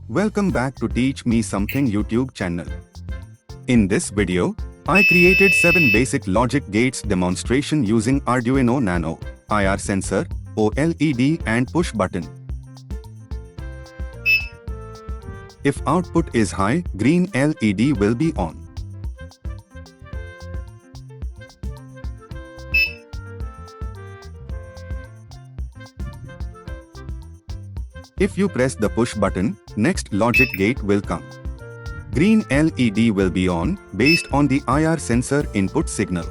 Welcome back to Teach Me Something YouTube channel. In this video, I created 7 basic logic gates demonstration using Arduino Nano, IR sensor, OLED and push button. If output is high, green LED will be on. If you press the push button, next logic gate will come. Green LED will be on, based on the IR sensor input signal.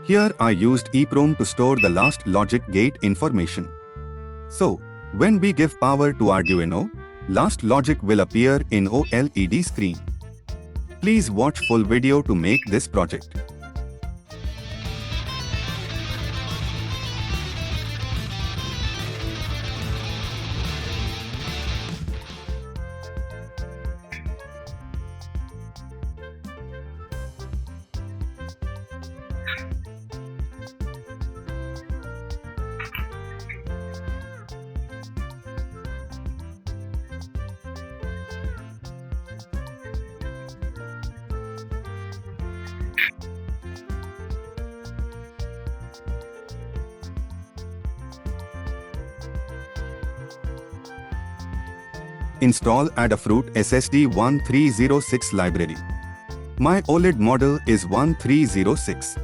Here I used EEPROM to store the last logic gate information. So, when we give power to Arduino, last logic will appear in OLED screen. Please watch full video to make this project. Install Adafruit SSD 1306 library. My OLED model is 1306.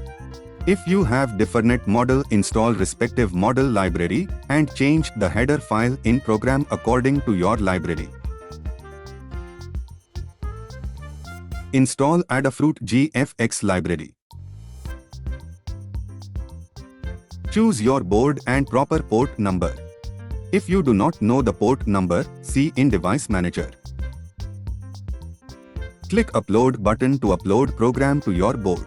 If you have different model, install respective model library and change the header file in program according to your library. Install Adafruit GFX library. Choose your board and proper port number. If you do not know the port number, see in Device Manager. Click Upload button to upload program to your board.